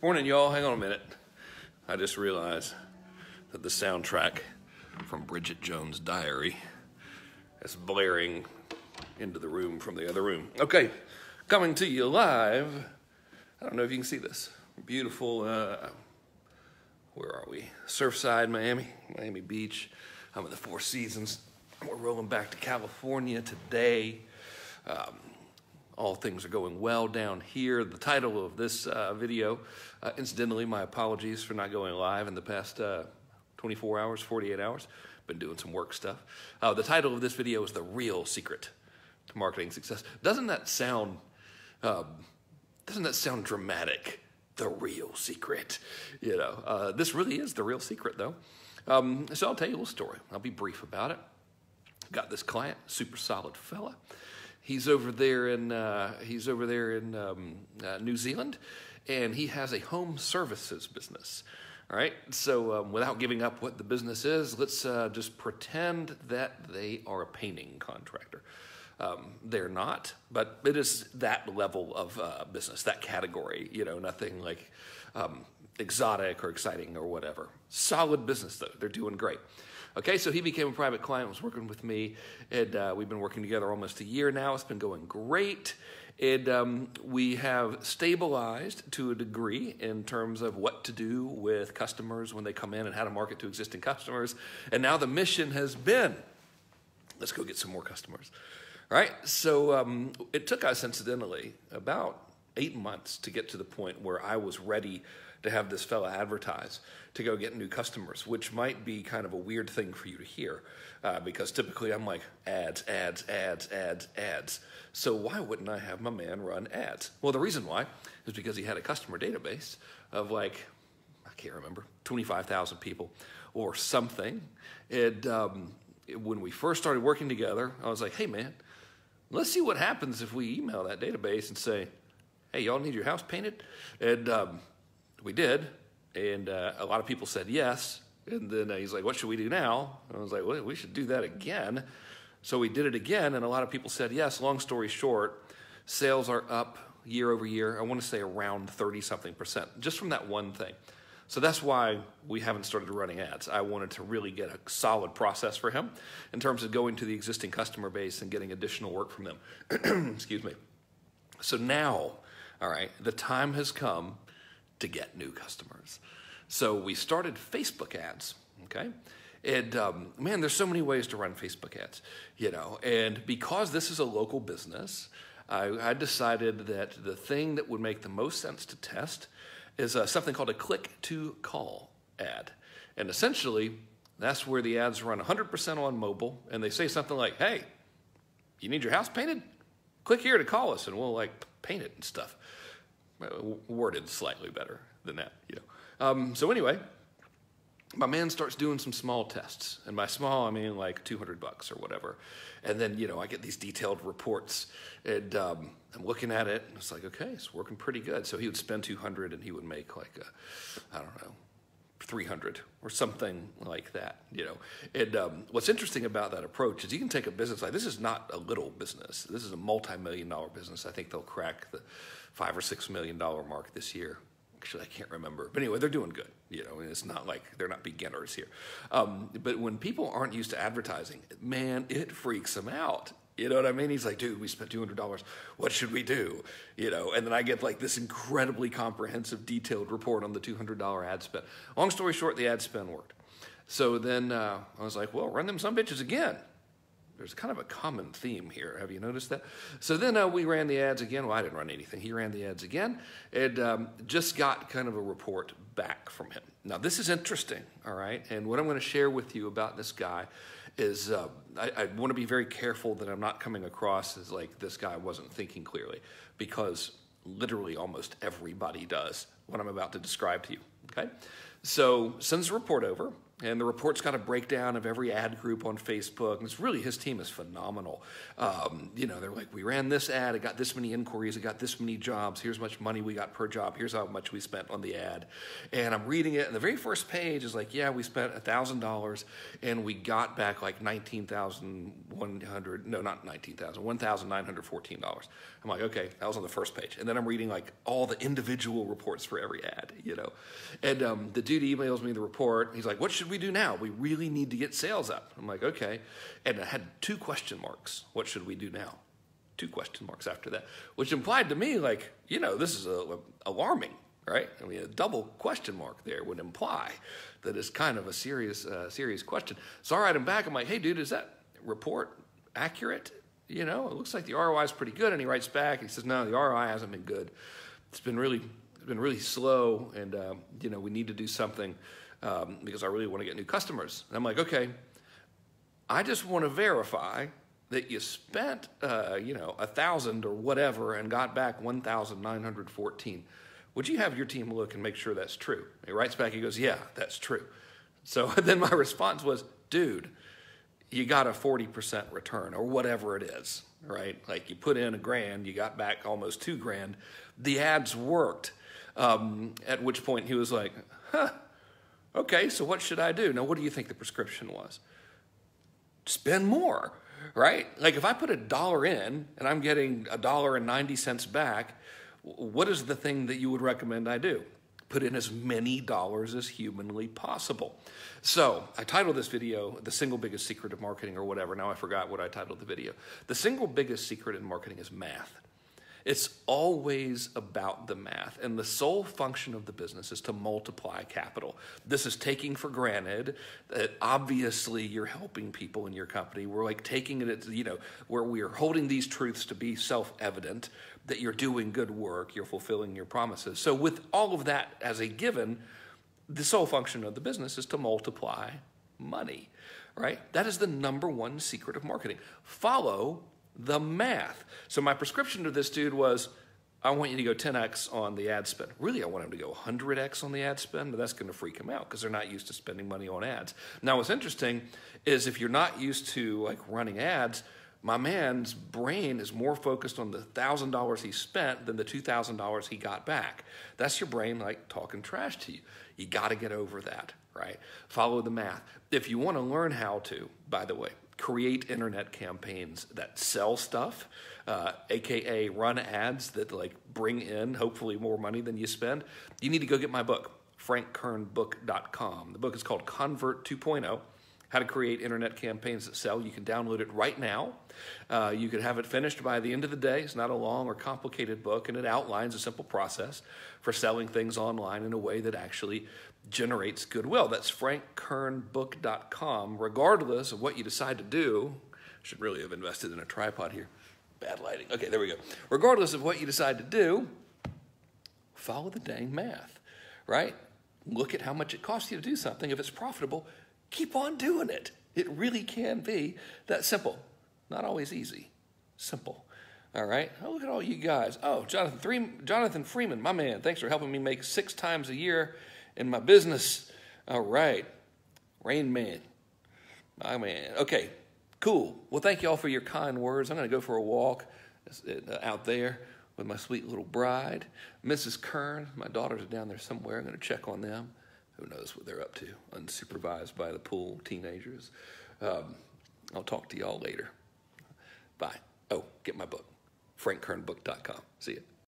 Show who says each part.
Speaker 1: Morning, y'all. Hang on a minute. I just realized that the soundtrack from Bridget Jones' Diary is blaring into the room from the other room. Okay, coming to you live. I don't know if you can see this. Beautiful, where are we? Surfside, Miami Beach. I'm in the Four Seasons. We're rolling back to California today. All things are going well down here. The title of this video, incidentally, my apologies for not going live in the past 24 hours, 48 hours. Been doing some work stuff. The title of this video is The Real Secret to Marketing Success. Doesn't that sound dramatic? The real secret. You know, this really is the real secret, though. So I'll tell you a little story. I'll be brief about it. Got this client, super solid fella. He's over there in New Zealand, and he has a home services business. All right. So without giving up what the business is, let's just pretend that they are a painting contractor. They're not, but it is that level of business, that category. You know, nothing like exotic or exciting or whatever. Solid business though. They're doing great. Okay, so he became a private client, was working with me, and we've been working together almost a year now. It's been going great, and we have stabilized to a degree in terms of what to do with customers when they come in and how to market to existing customers. And now the mission has been, let's go get some more customers. All right, so it took us, incidentally, about 8 months to get to the point where I was ready to have this fella advertise to go get new customers, which might be kind of a weird thing for you to hear because typically I'm like ads. So why wouldn't I have my man run ads? Well, the reason why is because he had a customer database of like, I can't remember, 25,000 people or something. And when we first started working together, I was like, hey man, let's see what happens if we email that database and say, hey, y'all need your house painted? And we did, and a lot of people said yes, and then he's like, what should we do now? And I was like, well, we should do that again. So we did it again, and a lot of people said yes. Long story short, sales are up year over year. I want to say around 30-something%, just from that one thing. So that's why we haven't started running ads. I wanted to really get a solid process for him in terms of going to the existing customer base and getting additional work from them. Excuse me. So now, all right, the time has come to get new customers. So we started Facebook ads, okay? And man, there's so many ways to run Facebook ads, you know, and because this is a local business, I decided that the thing that would make the most sense to test is something called a click-to-call ad. And essentially, that's where the ads run 100% on mobile, and they say something like, hey, you need your house painted? Click here to call us, and we'll like paint it and stuff. Worded slightly better than that, you know. So anyway, my man starts doing some small tests, and by small I mean like $200 or whatever. And then, you know, I get these detailed reports, and I'm looking at it, and it's like, okay, it's working pretty good. So he would spend $200, and he would make like I don't know, 300 or something like that, you know. And what's interesting about that approach is you can take a business like this is not a little business. This is a multi-million-dollar business. I think they'll crack the $5 or $6 million mark this year. Actually, I can't remember. But anyway, they're doing good. You know, and it's not like they're not beginners here. But when people aren't used to advertising, man, it freaks them out. You know what I mean? He's like, dude, we spent $200. What should we do? You know, and then I get like this incredibly comprehensive, detailed report on the $200 ad spend. Long story short, the ad spend worked. So then I was like, well, run them some bitches again. There's kind of a common theme here. Have you noticed that? So then we ran the ads again. Well, I didn't run anything. He ran the ads again and just got kind of a report back from him. Now, this is interesting, all right? And what I'm going to share with you about this guy is I want to be very careful that I'm not coming across as like this guy wasn't thinking clearly, because literally almost everybody does what I'm about to describe to you, okay? So sends the report over, And the report's got a breakdown of every ad group on Facebook. And it's really, his team is phenomenal. They're like, we ran this ad, it got this many inquiries, it got this many jobs, here's how much money we got per job, here's how much we spent on the ad. And I'm reading it, and the very first page is like, yeah, we spent $1,000, and we got back like $1,914. I'm like, okay, that was on the first page. And then I'm reading like all the individual reports for every ad, And the dude emails me the report. He's like, what should we do now? We really need to get sales up. I'm like, okay. And I had 2 question marks. What should we do now? 2 question marks after that, which implied to me like, this is alarming, right? I mean, a double question mark there would imply that it's kind of a serious question. So I write him back. I'm like, hey, dude, is that report accurate? It looks like the ROI is pretty good. And he writes back. He says, no, the ROI hasn't been good. It's been really slow, and we need to do something because I really want to get new customers. And I'm like, okay, I just want to verify that you spent $1,000 or whatever and got back 1,914. Would you have your team look and make sure that's true? He writes back. He goes, yeah, that's true. So then my response was, dude, you got a 40% return or whatever it is, right? Like you put in $1,000, you got back almost $2,000. The ads worked. At which point he was like, okay, so what should I do? Now, what do you think the prescription was? Spend more, right? Like if I put $1 in and I'm getting $1.90 back, what is the thing that you would recommend I do? Put in as many dollars as humanly possible. So I titled this video, The Single Biggest Secret of Marketing or whatever. Now I forgot what I titled the video. The single biggest secret in marketing is math. It's always about the math, and the sole function of the business is to multiply capital. This is taking for granted that obviously you're helping people in your company. We're like taking it, where we are holding these truths to be self-evident, that you're doing good work, you're fulfilling your promises. So with all of that as a given, the sole function of the business is to multiply money, right? That is the #1 secret of marketing. Follow the math. So my prescription to this dude was, I want you to go 10x on the ad spend. Really, I want him to go 100x on the ad spend, but that's going to freak him out because they're not used to spending money on ads. Now, what's interesting is if you're not used to like running ads, my man's brain is more focused on the $1,000 he spent than the $2,000 he got back. That's your brain like talking trash to you. You got to get over that, right? Follow the math. If you want to learn how to, by the way, create internet campaigns that sell stuff, AKA run ads that like bring in hopefully more money than you spend, you need to go get my book, frank+kernbook.com. The book is called Convert 2.0, How to Create Internet Campaigns That Sell. You can download it right now. You can have it finished by the end of the day. It's not a long or complicated book, and it outlines a simple process for selling things online in a way that actually generates goodwill. That's frank+kernbook.com. Regardless of what you decide to do, should really have invested in a tripod here. Bad lighting. Okay, there we go. Regardless of what you decide to do, follow the dang math, right? Look at how much it costs you to do something. If it's profitable, keep on doing it. It really can be that simple. Not always easy. Simple. All right. Oh, look at all you guys. Oh, Jonathan Freeman, my man. Thanks for helping me make 6 times a year in my business. All right. Rain Man. My man. Okay. Cool. Well, thank you all for your kind words. I'm going to go for a walk out there with my sweet little bride. Mrs. Kern, my daughters are down there somewhere. I'm going to check on them. Who knows what they're up to, unsupervised by the pool teenagers. I'll talk to y'all later. Bye. Oh, get my book, frank+kernbook.com. See ya.